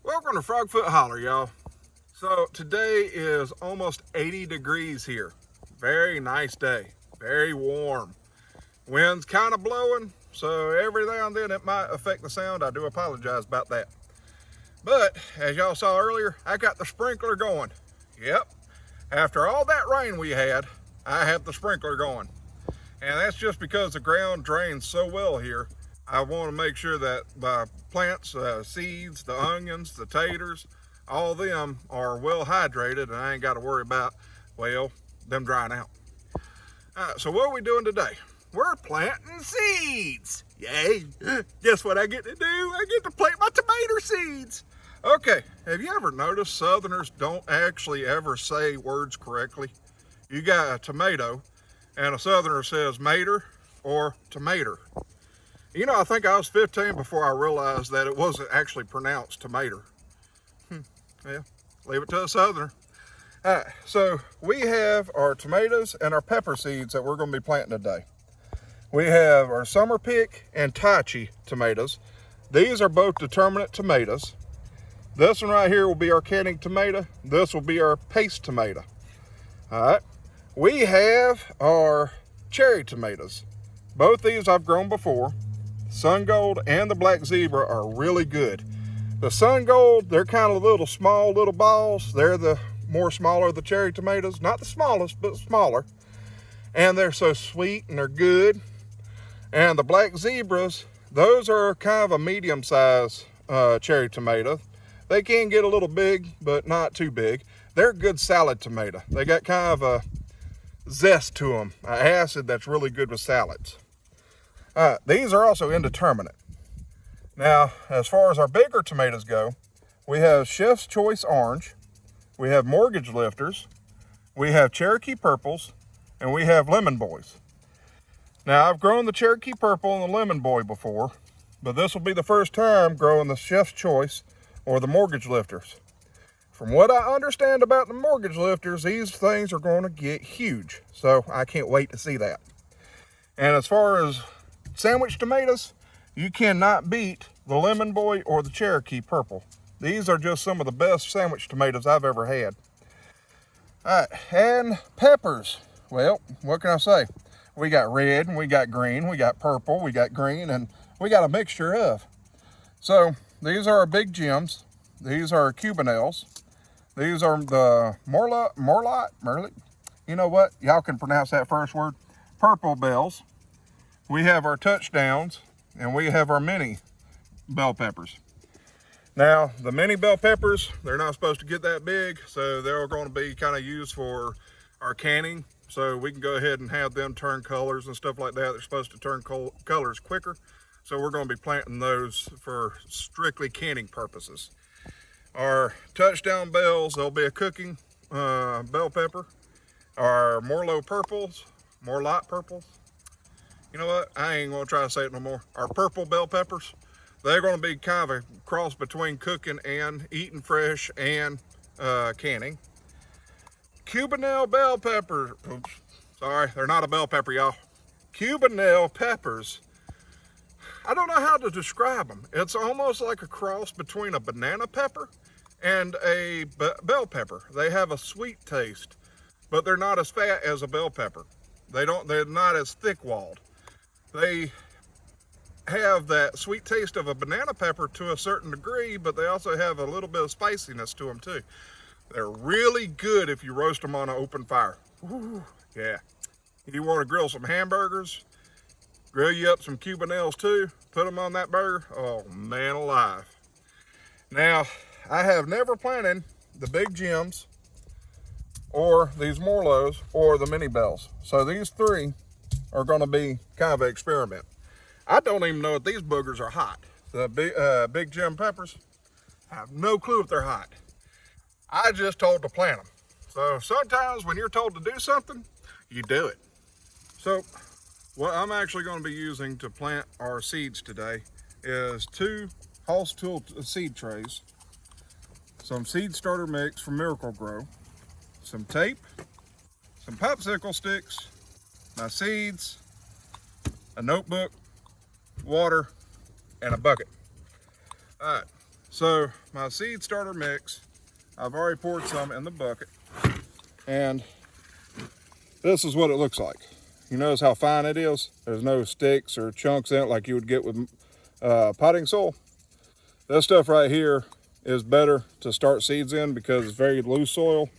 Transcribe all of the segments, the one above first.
Welcome to Frogfoot Holler, y'all. So today is almost 80 degrees here. Very nice day, very warm. Wind's kind of blowing, so every now and then it might affect the sound. I do apologize about that. But as y'all saw earlier, I got the sprinkler going. Yep, after all that rain we had, I have the sprinkler going. And that's just because the ground drains so well here. I want to make sure that my plants, seeds, the onions, the taters, all of them are well hydrated, and I ain't got to worry about, well, them drying out. So what are we doing today? We're planting seeds. Yay! Guess what I get to do? I get to plant my tomato seeds. Okay, have you ever noticed Southerners don't actually ever say words correctly? You got a tomato, and a Southerner says mater or tomato. You know, I think I was 15 before I realized that it wasn't actually pronounced tomato. Yeah, leave it to a Southerner. All right, so we have our tomatoes and our pepper seeds that we're going to be planting today. We have our summer pick and Tachi tomatoes. These are both determinate tomatoes. This one right here will be our canning tomato. This will be our paste tomato. All right, we have our cherry tomatoes. Both these I've grown before. Sun Gold and the Black Zebra are really good. The Sun Gold, they're kind of little small little balls. They're the more smaller of the cherry tomatoes. Not the smallest, but smaller. And they're so sweet and they're good. And the Black Zebras, those are kind of a medium-sized cherry tomato. They can get a little big, but not too big. They're a good salad tomato. They got kind of a zest to them, an acid that's really good with salads. These are also indeterminate. Now, as far as our bigger tomatoes go, we have Chef's Choice Orange, we have Mortgage Lifters, we have Cherokee Purples, and we have Lemon Boys. Now, I've grown the Cherokee Purple and the Lemon Boy before, but this will be the first time growing the Chef's Choice or the Mortgage Lifters. From what I understand about the Mortgage Lifters, these things are going to get huge, so I can't wait to see that. And as far as sandwich tomatoes, you cannot beat the Lemon Boy or the Cherokee Purple. These are just some of the best sandwich tomatoes I've ever had. All right, and peppers. Well, what can I say? We got red, and we got green, we got purple, we got green, and we got a mixture of. So these are our big gems. These are Cubanelles. These are the Merlot. You know what? Y'all can pronounce that first word. Purple bells. We have our touchdowns, and we have our mini bell peppers. Now, the mini bell peppers, they're not supposed to get that big, so they're going to be kind of used for our canning, so we can go ahead and have them turn colors and stuff like that. They're supposed to turn colors quicker, so we're going to be planting those for strictly canning purposes. Our touchdown bells, they'll be a cooking bell pepper. Our Morlot purples, you know what? I ain't gonna try to say it no more. Our purple bell peppers, they're gonna be kind of a cross between cooking and eating fresh and canning. Cubanelle bell peppers, oops, sorry, they're not a bell pepper, y'all. Cubanelle peppers, I don't know how to describe them. It's almost like a cross between a banana pepper and a bell pepper. They have a sweet taste, but they're not as fat as a bell pepper. They're not as thick-walled. They have that sweet taste of a banana pepper to a certain degree, but they also have a little bit of spiciness to them too. They're really good if you roast them on an open fire. Ooh, yeah. You want to grill some hamburgers, grill you up some Cubanelles too, put them on that burger. Oh man alive. Now, I have never planted the big gems or these Morlots or the mini bells. So these three are going to be kind of an experiment. I don't even know if these boogers are hot. The big gem peppers, I have no clue if they're hot. I just told to plant them. So sometimes when you're told to do something, you do it. So what I'm actually going to be using to plant our seeds today is 2 Hoss Tool seed trays, some seed starter mix from Miracle Grow, some tape, some popsicle sticks, my seeds, a notebook, water, and a bucket. All right, So my seed starter mix, I've already poured some in the bucket, and this is what it looks like. You notice how fine it is? There's no sticks or chunks in it like you would get with potting soil. This stuff right here is better to start seeds in because it's very loose soil,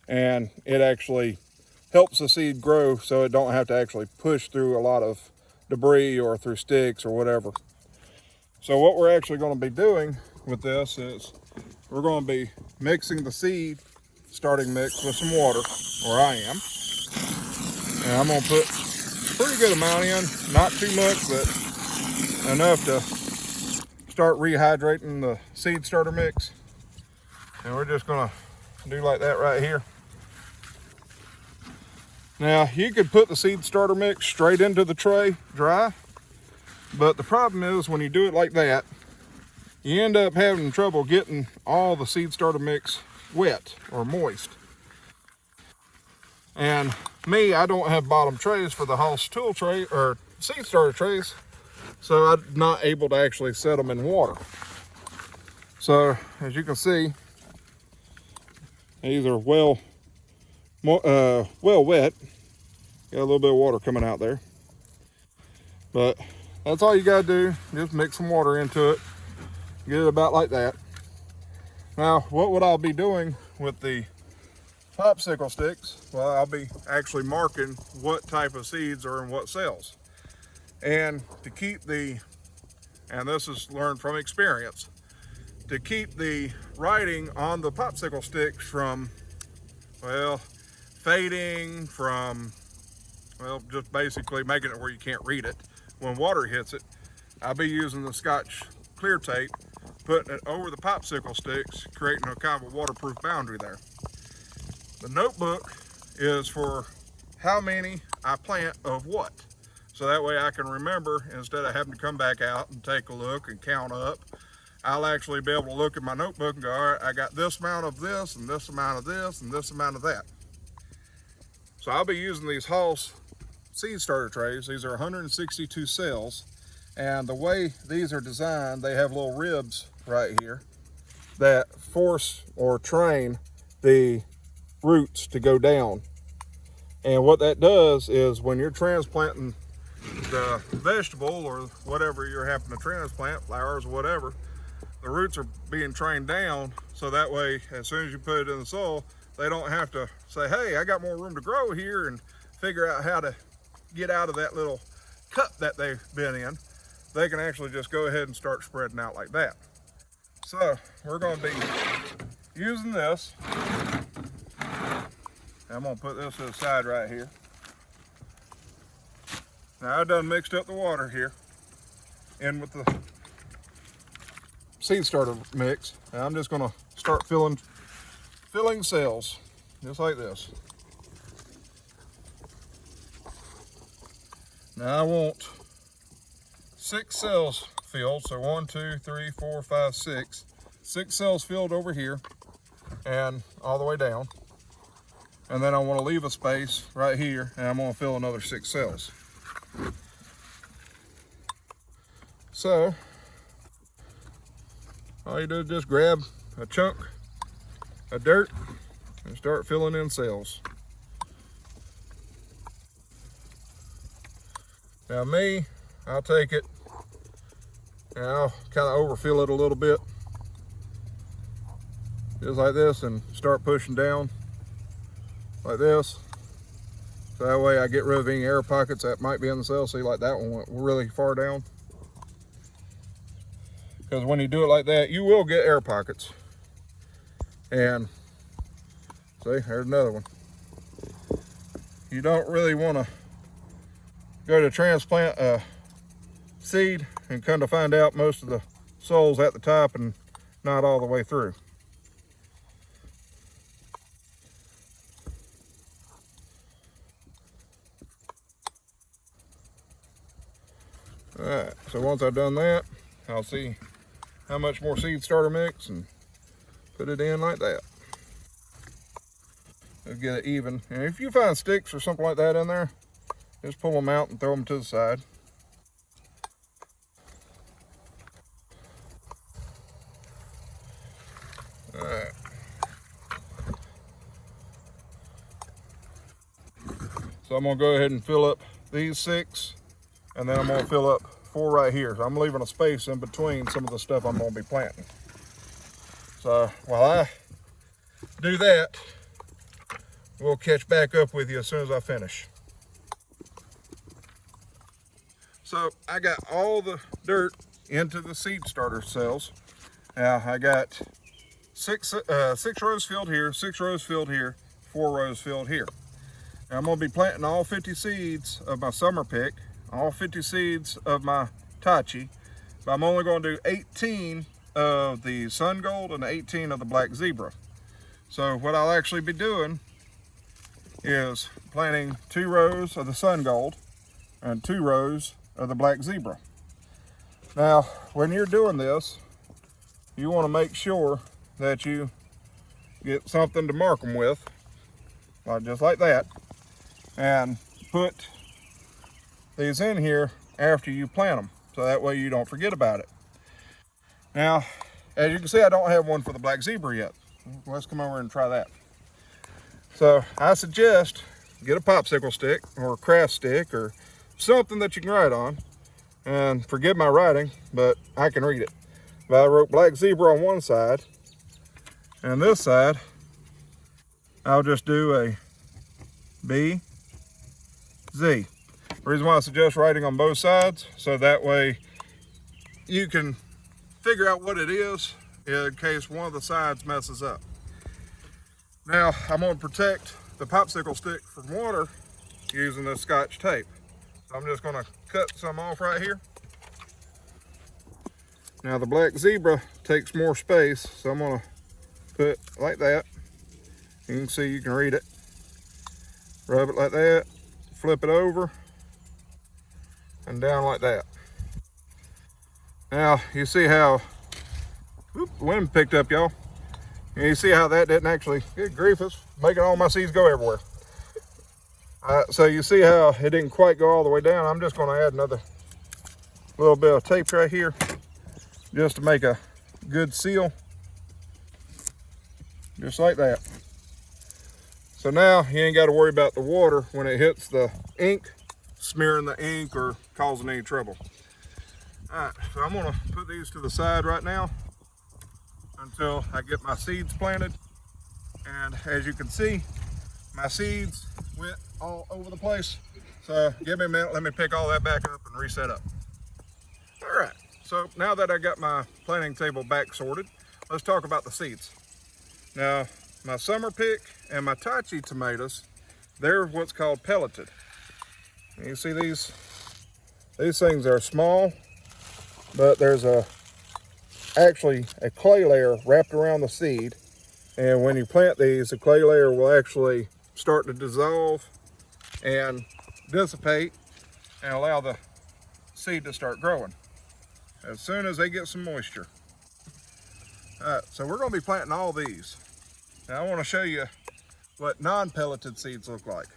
and it actually helps the seed grow so it don't have to actually push through a lot of debris or through sticks or whatever. So what we're actually going to be doing with this is we're going to be mixing the seed starting mix with some water, or I am. And I'm going to put a pretty good amount in, not too much, but enough to start rehydrating the seed starter mix. And we're just going to do like that right here. Now, you could put the seed starter mix straight into the tray dry, but the problem is when you do it like that, you end up having trouble getting all the seed starter mix wet or moist. And me, I don't have bottom trays for the Hoss tool tray or seed starter trays, so I'm not able to actually set them in water. So as you can see, these are well wet. Got a little bit of water coming out there, but that's all you gotta do. Just mix some water into it, get it about like that. Now, what would I be doing with the popsicle sticks? Well, I'll be actually marking what type of seeds are in what cells. And to keep and this is learned from experience, to keep the writing on the popsicle sticks from, well, fading, from, well, just basically making it where you can't read it when water hits it, I'll be using the Scotch clear tape, putting it over the popsicle sticks, creating a kind of a waterproof boundary there. The notebook is for how many I plant of what. So that way I can remember, instead of having to come back out and take a look and count up, I'll actually be able to look at my notebook and go, all right, I got this amount of this, and this amount of this, and this amount of that. So I'll be using these Hoss seed starter trays. These are 162 cells, and the way these are designed, they have little ribs right here that force or train the roots to go down. And what that does is when you're transplanting the vegetable or whatever you're having to transplant, flowers or whatever, the roots are being trained down, so that way as soon as you put it in the soil, they don't have to say, hey, I got more room to grow here, and figure out how to get out of that little cup that they've been in. They can actually just go ahead and start spreading out like that. So we're going to be using this. I'm going to put this to the side right here. Now I done mixed up the water here in with the seed starter mix. Now I'm just going to start filling cells just like this. Now I want 6 cells filled. So 1, 2, 3, 4, 5, 6. 6 cells filled over here and all the way down. And then I want to leave a space right here, and I'm going to fill another 6 cells. So all you do is just grab a chunk of dirt and start filling in cells. Now me, I'll take it and I'll kind of overfill it a little bit, just like this, and start pushing down like this. So that way I get rid of any air pockets that might be in the cell. See, like that one went really far down. Because when you do it like that, you will get air pockets. And see, there's another one. You don't really want to go to transplant a seed and come to find out most of the soil's at the top and not all the way through. All right, so once I've done that, I'll see how much more seed starter mix and put it in like that. Let's get it even. And if you find sticks or something like that in there, just pull them out and throw them to the side. So I'm gonna go ahead and fill up these 6, and then I'm gonna fill up 4 right here. So I'm leaving a space in between some of the stuff I'm gonna be planting. So while I do that, we'll catch back up with you as soon as I finish. So I got all the dirt into the seed starter cells. Now I got 6 rows filled here, 6 rows filled here, 4 rows filled here. Now I'm going to be planting all 50 seeds of my summer pick, all 50 seeds of my Tachi, but I'm only going to do 18 of the sun gold and 18 of the black zebra. So what I'll actually be doing is planting 2 rows of the sun gold and 2 rows of the black zebra. Now when you're doing this, you want to make sure that you get something to mark them with, just like that, and put these in here after you plant them, so that way you don't forget about it. Now, as you can see, I don't have one for the black zebra yet. Let's come over and try that. So I suggest get a popsicle stick or a craft stick or something that you can write on, and forgive my writing, but I can read it. But I wrote black zebra on one side, and this side I'll just do a B, Z. The reason why I suggest writing on both sides, so that way you can figure out what it is in case one of the sides messes up. Now I'm going to protect the popsicle stick from water using this Scotch tape. So I'm just going to cut some off right here. Now the black zebra takes more space, so I'm going to put like that. You can see, you can read it. Rub it like that, flip it over, and down like that. Now you see how, whoop, the wind picked up, y'all. And you see how that didn't actually, good grief, it's making all my seeds go everywhere. So you see how it didn't quite go all the way down. I'm just going to add another little bit of tape right here just to make a good seal, just like that. So now you ain't got to worry about the water when it hits the ink, smearing the ink or causing any trouble. All right, so I'm gonna put these to the side right now until I get my seeds planted. And as you can see, my seeds went all over the place. So give me a minute, let me pick all that back up and reset up. All right, so now that I got my planting table back sorted, let's talk about the seeds. Now, my summer pick and my Tachi tomatoes, they're what's called pelleted. And you see these things are small, but there's actually a clay layer wrapped around the seed. And when you plant these, the clay layer will actually start to dissolve and dissipate and allow the seed to start growing as soon as they get some moisture. All right, so we're going to be planting all these. Now I want to show you what non-pelleted seeds look like.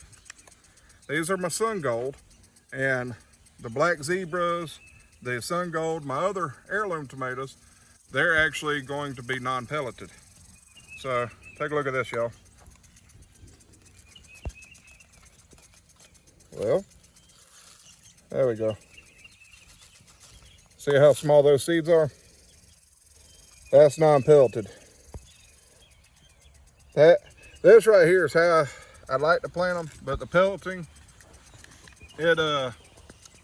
These are my sun gold, and the black zebras, the sun gold, my other heirloom tomatoes, they're actually going to be non-pelleted. So take a look at this, y'all. Well, there we go. See how small those seeds are? That's non-pelleted. This right here is how I'd like to plant them, but the pelleting, it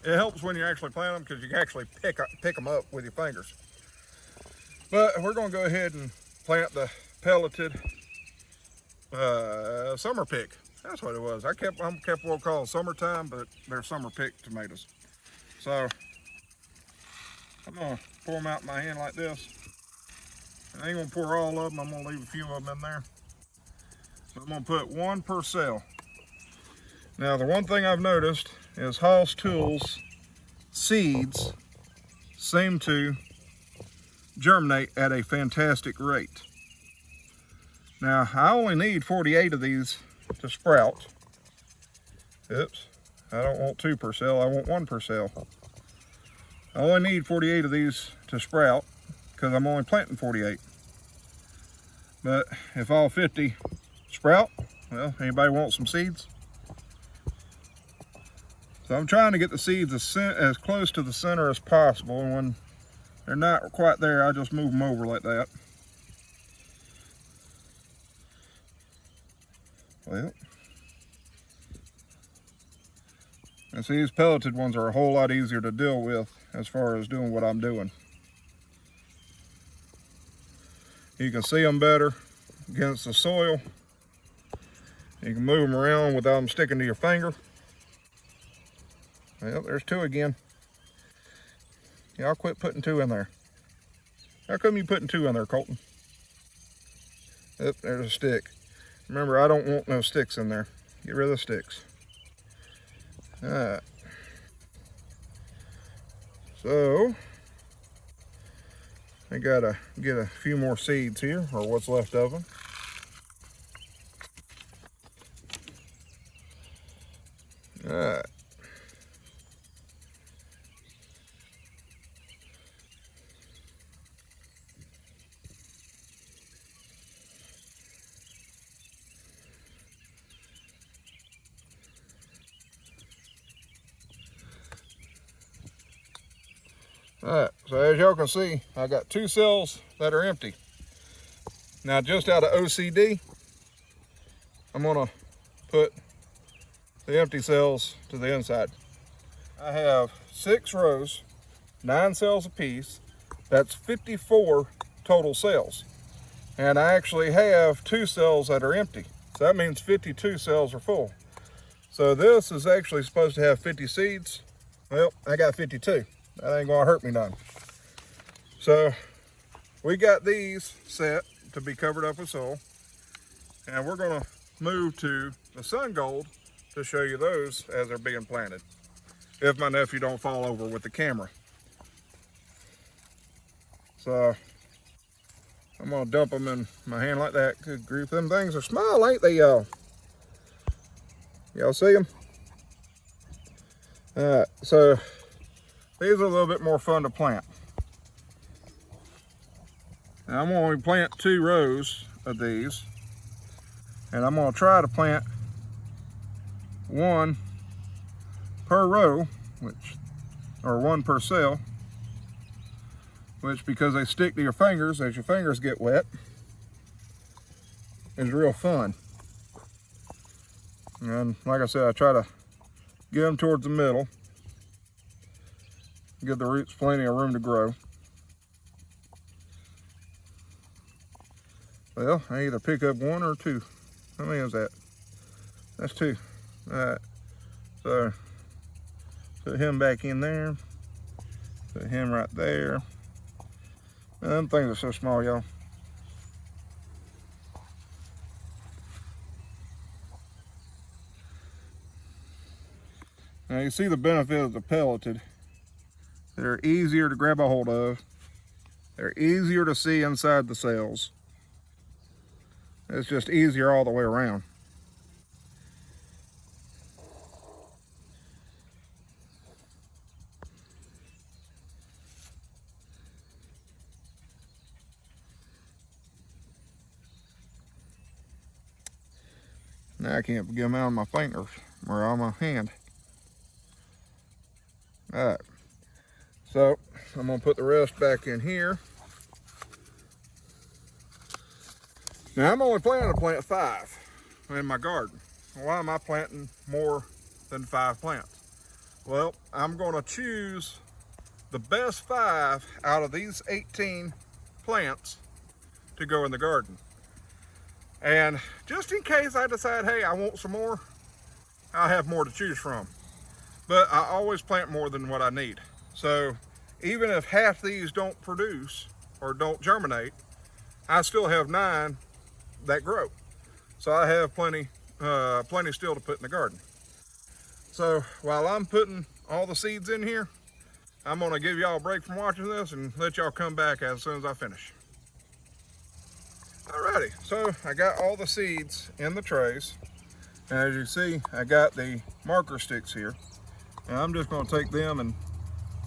helps when you actually plant them because you can actually pick them up with your fingers. But we're going to go ahead and plant the pelleted summer pick. That's what it was. I kept what called summertime, but they're summer pick tomatoes. So I'm going to pour them out in my hand like this. I ain't going to pour all of them. I'm going to leave a few of them in there. I'm going to put 1 per cell. Now the one thing I've noticed is Haas Tools seeds seem to germinate at a fantastic rate. Now I only need 48 of these to sprout. Oops, I don't want 2 per cell, I want 1 per cell. I only need 48 of these to sprout because I'm only planting 48. But if all 50 sprout, well, anybody want some seeds? So I'm trying to get the seeds as close to the center as possible, and when they're not quite there, I just move them over like that. Well, and see, these pelleted ones are a whole lot easier to deal with as far as doing what I'm doing. You can see them better against the soil. You can move them around without them sticking to your finger. Well, there's two again. Y'all quit putting two in there. How come you putting two in there, Colton? Yep, there's a stick. Remember, I don't want no sticks in there. Get rid of the sticks. All right. So, I gotta get a few more seeds here, or what's left of them. All right. Alright, so as y'all can see, I got two cells that are empty. Now, just out of OCD, I'm gonna put the empty cells to the inside. I have 6 rows, 9 cells apiece. That's 54 total cells. And I actually have 2 cells that are empty. So that means 52 cells are full. So this is actually supposed to have 50 seeds. Well, I got 52. That ain't gonna hurt me none. So we got these set to be covered up with soil, and we're gonna move to the sun gold to show you those as they're being planted, if my nephew don't fall over with the camera. So I'm gonna dump them in my hand like that. Good grief, them things are small, ain't they, y'all? Y'all see them? All right, so these are a little bit more fun to plant. Now I'm going to plant 2 rows of these, and I'm going to try to plant 1 per row, or 1 per cell, which, because they stick to your fingers as your fingers get wet, is real fun. And like I said, I try to get them towards the middle. Give the roots plenty of room to grow. Well, I either pick up 1 or 2. How many is that? That's 2. All right. So put him back in there. Put him right there. Man, them things are so small, y'all. Now you see the benefit of the pelleted. They're easier to grab a hold of. They're easier to see inside the cells. It's just easier all the way around. Now I can't get them out of my fingers or on my hand. All right. So I'm gonna put the rest back in here. Now I'm only planning to plant 5 in my garden. Why am I planting more than 5 plants? Well, I'm gonna choose the best 5 out of these 18 plants to go in the garden. And just in case I decide, hey, I want some more, I'll have more to choose from. But I always plant more than what I need. So even if half these don't produce or don't germinate, I still have 9 that grow. So I have plenty still to put in the garden. So while I'm putting all the seeds in here, I'm gonna give y'all a break from watching this and let y'all come back as soon as I finish. Alrighty, so I got all the seeds in the trays. And as you see, I got the marker sticks here. And I'm just gonna take them and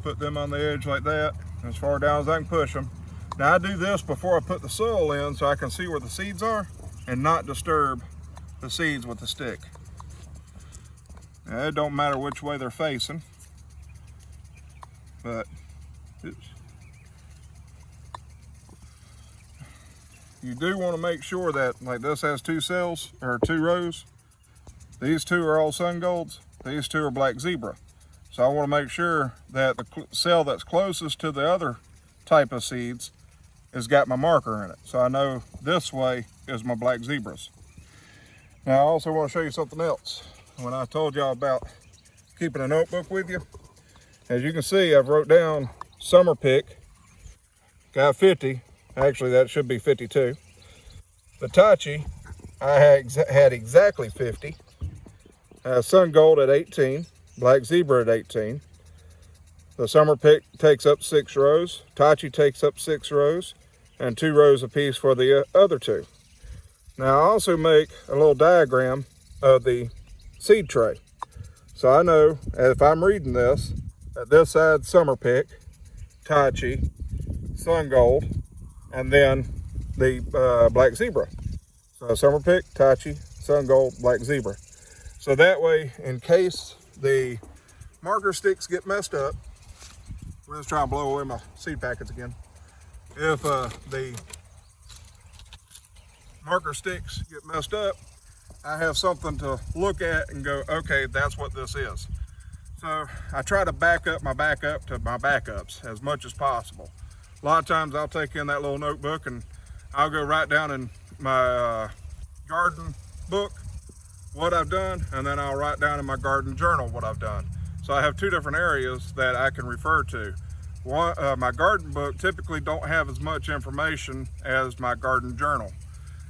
put them on the edge like that, as far down as I can push them. Now I do this before I put the soil in so I can see where the seeds are and not disturb the seeds with the stick. It don't matter which way they're facing, but you do want to make sure that, like this has 2 cells or 2 rows. These 2 are all sun golds. These 2 are black zebra. So I want to make sure that the cell that's closest to the other type of seeds has got my marker in it. So I know this way is my black zebras. Now I also want to show you something else. When I told y'all about keeping a notebook with you, as you can see, I've wrote down summer pick, got 50. Actually, that should be 52. The Tachi, I had exactly 50. Sun gold at 18. Black zebra at 18. The summer pick takes up 6 rows. Tachi takes up 6 rows, and 2 rows apiece for the other 2. Now I also make a little diagram of the seed tray. So I know if I'm reading this, that this side summer pick, Tachi, sun gold, and then the black zebra. So summer pick, Tachi, sun gold, black zebra. So that way, in case the marker sticks get messed up, we're just trying to blow away my seed packets again. If the marker sticks get messed up, I have something to look at and go, okay, that's what this is. So I try to back up my backup to my backups as much as possible. A lot of times I'll take in that little notebook and I'll go write down in my garden book what I've done, and then I'll write down in my garden journal what I've done. So I have 2 different areas that I can refer to. One, my garden book typically don't have as much information as my garden journal.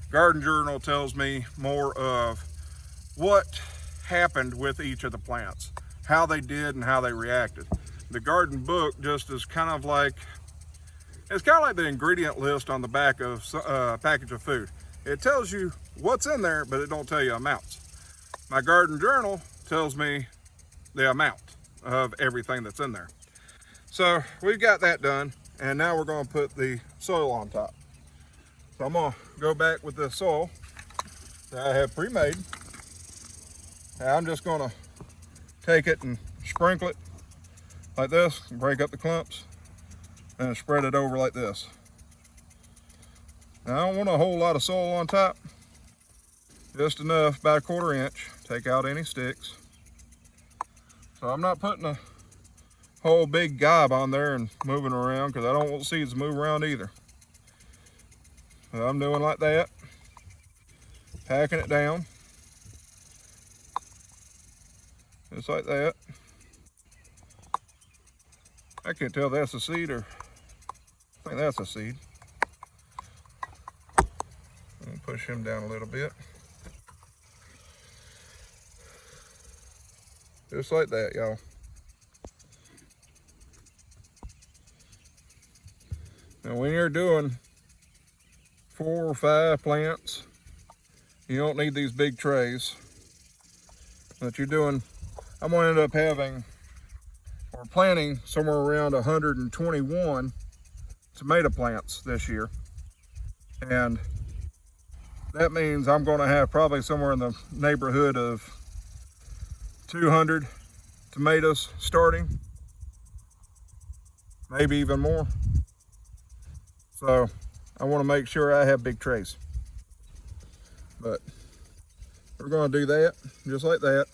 Garden journal tells me more of what happened with each of the plants, how they did and how they reacted. The garden book just is kind of like, it's kind of like the ingredient list on the back of a package of food. It tells you what's in there, but it don't tell you amounts. My garden journal tells me the amount of everything that's in there. So we've got that done, and now we're going to put the soil on top. So I'm going to go back with the soil that I have pre-made. And I'm just going to take it and sprinkle it like this, and break up the clumps, and spread it over like this. Now I don't want a whole lot of soil on top, just enough, about 1/4 inch. Take out any sticks. So I'm not putting a whole big gob on there and moving around, because I don't want seeds to move around either. So I'm doing like that, packing it down, just like that. I can't tell if that's a seed, or I think that's a seed. I'm gonna push him down a little bit. Just like that, y'all. Now when you're doing 4 or 5 plants, you don't need these big trays. But you're doing, I'm gonna end up having, or planting somewhere around 121 tomato plants this year. And that means I'm gonna have probably somewhere in the neighborhood of 200 tomatoes starting, maybe even more. So I want to make sure I have big trays. But we're going to do that just like that.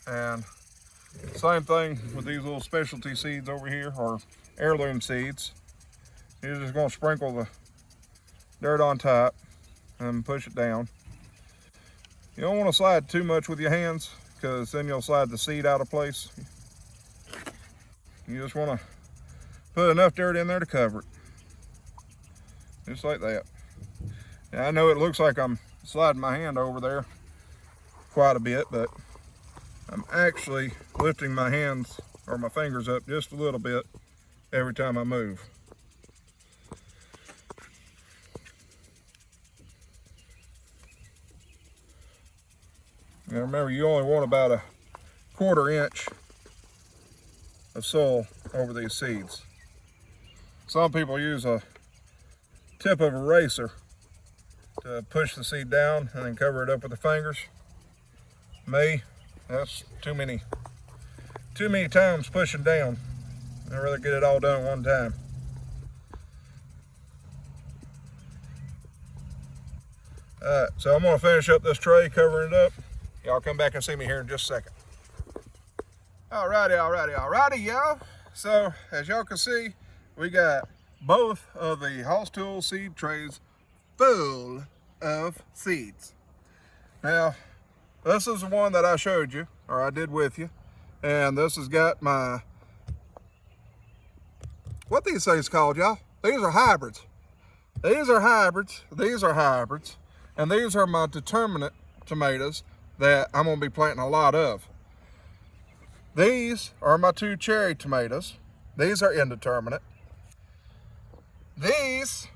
And same thing with these little specialty seeds over here, or heirloom seeds. You're just going to sprinkle the dirt on top and push it down. You don't want to slide too much with your hands, because then you'll slide the seed out of place. You just want to put enough dirt in there to cover it. Just like that. Now, I know it looks like I'm sliding my hand over there quite a bit, but I'm actually lifting my hands or my fingers up just a little bit every time I move. Now remember, you only want about 1/4 inch of soil over these seeds. Some people use a tip of a eraser to push the seed down and then cover it up with the fingers. Me, That's too many times pushing down. I'd rather get it all done one time. Alright, so I'm gonna finish up this tray, covering it up. Y'all come back and see me here in just a second. Alrighty, y'all. So, as y'all can see, we got both of the Hoss Tool seed trays full of seeds. Now, this is the one that I showed you, or I did with you. And this has got my, what these things called, y'all? These are hybrids. These are hybrids. And these are my determinate tomatoes that I'm gonna be planting a lot of. These are my 2 cherry tomatoes. These are indeterminate. These,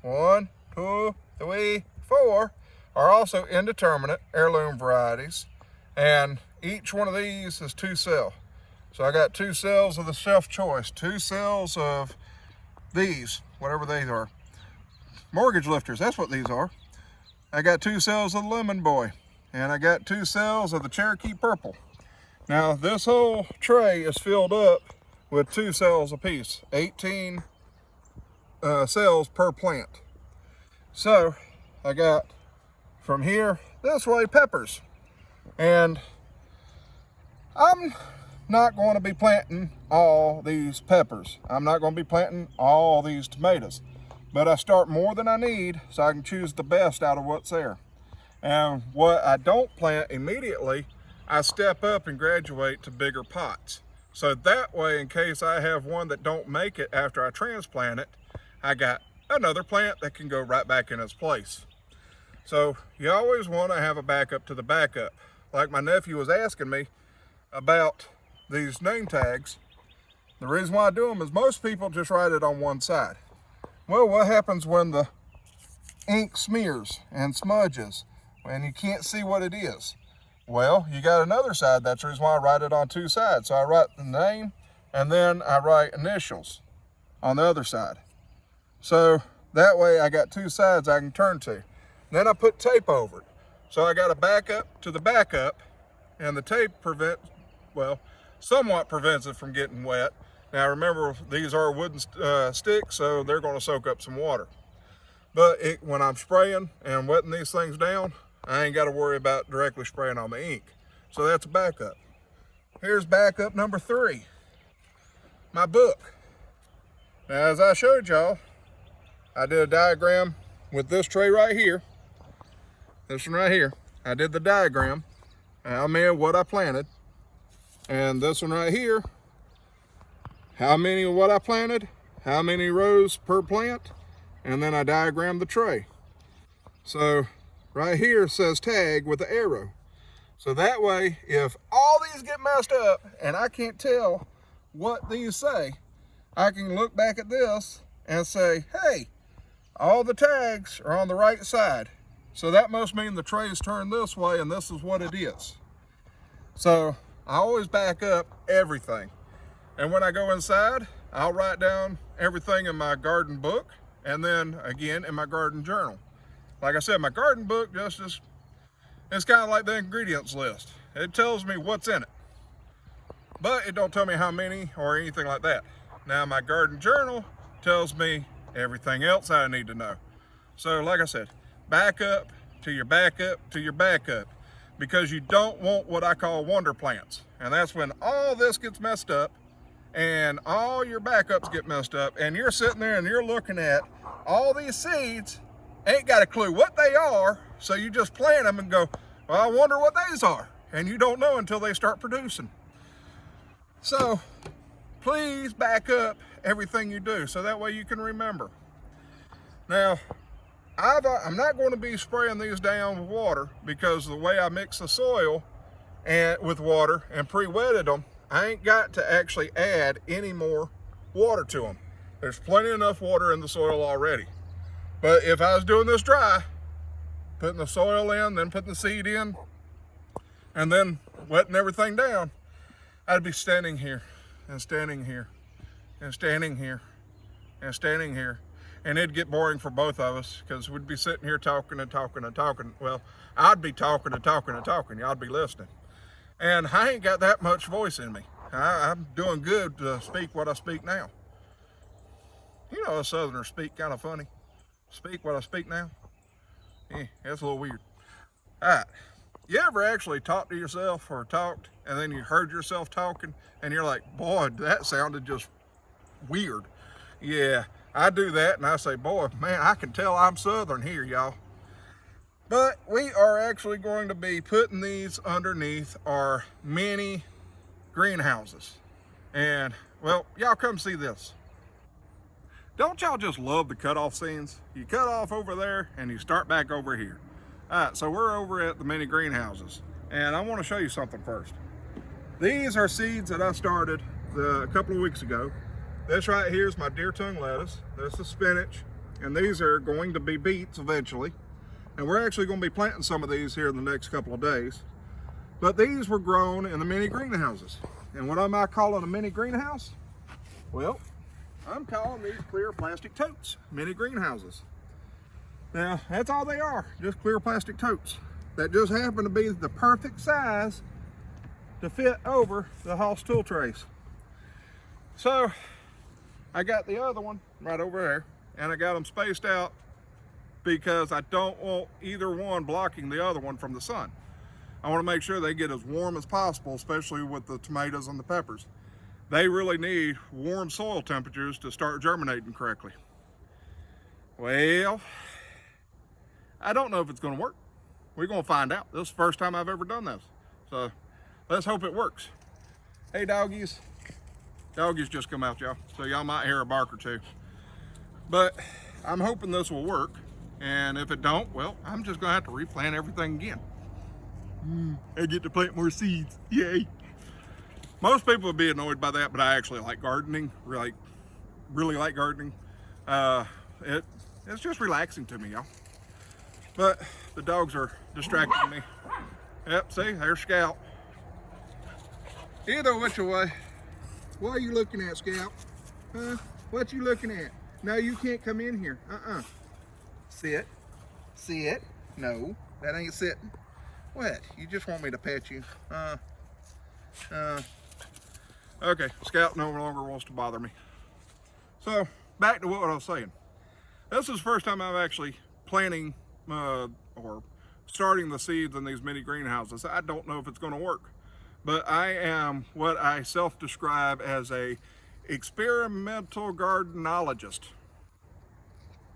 1, 2, 3, 4, are also indeterminate heirloom varieties. And each one of these is 2 cells. So I got 2 cells of the Chef Choice, 2 cells of these, whatever these are. Mortgage lifters, that's what these are. I got 2 cells of the Lemon Boy, and I got 2 cells of the Cherokee Purple. Now this whole tray is filled up with 2 cells apiece, 18 cells per plant. So I got from here this way peppers, and I'm not going to be planting all these peppers. I'm not going to be planting all these tomatoes, but I start more than I need so I can choose the best out of what's there. And what I don't plant immediately, I step up and graduate to bigger pots. So that way, in case I have one that don't make it after I transplant it, I got another plant that can go right back in its place. So you always want to have a backup to the backup. Like my nephew was asking me about these name tags. The reason why I do them is most people just write it on one side. Well, what happens when the ink smears and smudges and you can't see what it is? Well, you got another side. That's the reason why I write it on 2 sides. So I write the name and then I write initials on the other side. So that way I got 2 sides I can turn to. Then I put tape over it. So I got a backup to the backup, and the tape somewhat prevents it from getting wet. Now remember, these are wooden sticks, so they're going to soak up some water. But when I'm spraying and wetting these things down, I ain't got to worry about directly spraying on the ink. So that's a backup. Here's backup number 3, my book. Now, as I showed y'all, I did a diagram with this tray right here. This one right here. I did the diagram. How many of what I planted. And this one right here, how many of what I planted, how many rows per plant, and then I diagrammed the tray. So right here says tag with the arrow. So that way, if all these get messed up and I can't tell what these say, I can look back at this and say, hey, all the tags are on the right side. So that must mean the tray is turned this way and this is what it is. So I always back up everything. And when I go inside, I'll write down everything in my garden book and then again in my garden journal. Like I said, my garden book it's kind of like the ingredients list. It tells me what's in it, but it don't tell me how many or anything like that. Now my garden journal tells me everything else I need to know. So like I said, back up to your backup to your backup, because you don't want what I call wonder plants. And that's when all this gets messed up and all your backups get messed up and you're sitting there and you're looking at all these seeds, ain't got a clue what they are, so you just plant them and go, well, I wonder what these are. And you don't know until they start producing. So please back up everything you do so that way you can remember. Now, I'm not going to be spraying these down with water because the way I mix the soil with water and pre-wetted them, I ain't got to actually add any more water to them. There's plenty enough water in the soil already. But if I was doing this dry, putting the soil in, then putting the seed in, and then wetting everything down, I'd be standing here and standing here and standing here and standing here. And it'd get boring for both of us because we'd be sitting here talking and talking and talking. Well, I'd be talking and talking and talking. Y'all'd be listening. And I ain't got that much voice in me. I'm doing good to speak what I speak now. You know, us Southerners speak kind of funny. Speak what I speak now. That's a little weird. All right. You ever actually talked to yourself or talked and then you heard yourself talking and you're like, boy, that sounded just weird. Yeah, I do that and I say, boy, man, I can tell I'm Southern here, y'all. But we are actually going to be putting these underneath our mini greenhouses. And, well, y'all come see this. Don't y'all just love the cutoff scenes? You cut off over there and you start back over here. All right, so we're over at the mini greenhouses. And I want to show you something first. These are seeds that I started a couple of weeks ago. This right here is my deer tongue lettuce. This is spinach. And these are going to be beets eventually. And we're actually going to be planting some of these here in the next couple of days. But these were grown in the mini greenhouses. And what am I calling a mini greenhouse? Well, I'm calling these clear plastic totes mini greenhouses. Now, that's all they are, just clear plastic totes that just happen to be the perfect size to fit over the Hoss tool trays. So, I got the other one right over there, and I got them spaced out because I don't want either one blocking the other one from the sun. I want to make sure they get as warm as possible, especially with the tomatoes and the peppers. They really need warm soil temperatures to start germinating correctly. Well, I don't know if it's going to work. We're going to find out. This is the first time I've ever done this. So let's hope it works. Hey, doggies. Doggies just come out, y'all. So y'all might hear a bark or two. But I'm hoping this will work. And if it don't, well, I'm just going to have to replant everything again. I get to plant more seeds. Yay. Most people would be annoyed by that, but I actually like gardening. Really like gardening. It's just relaxing to me, y'all. But the dogs are distracting me. Yep, see, there's Scout. Either which way. What are you looking at, Scout? Huh? What you looking at? No, you can't come in here. Sit. Sit. No, that ain't sitting. What? You just want me to pet you? Okay, Scout no longer wants to bother me. So, back to what I was saying. This is the first time I'm actually planting or starting the seeds in these mini greenhouses. I don't know if it's going to work, but I am what I self-describe as a experimental gardenologist.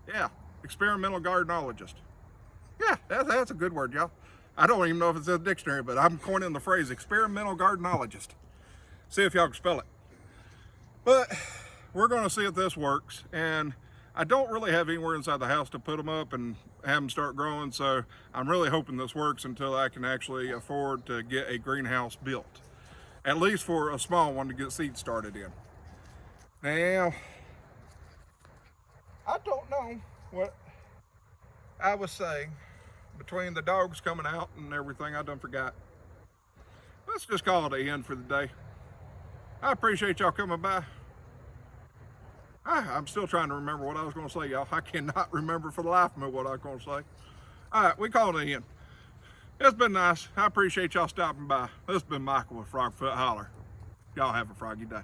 Yeah, experimental gardenologist. Yeah, that's a good word, y'all. I don't even know if it's in the dictionary, but I'm coining the phrase experimental gardenologist. See if y'all can spell it. But we're going to see if this works. And I don't really have anywhere inside the house to put them up and have them start growing. So I'm really hoping this works until I can actually afford to get a greenhouse built. At least for a small one to get seeds started in. Now, I don't know what I was saying. Between the dogs coming out and everything, I done forgot. Let's just call it an end for the day. I appreciate y'all coming by. I'm still trying to remember what I was going to say, y'all. I cannot remember for the life of me what I was going to say. All right, we call it an end. It's been nice. I appreciate y'all stopping by. This has been Michael with Frogfoot Holler. Y'all have a froggy day.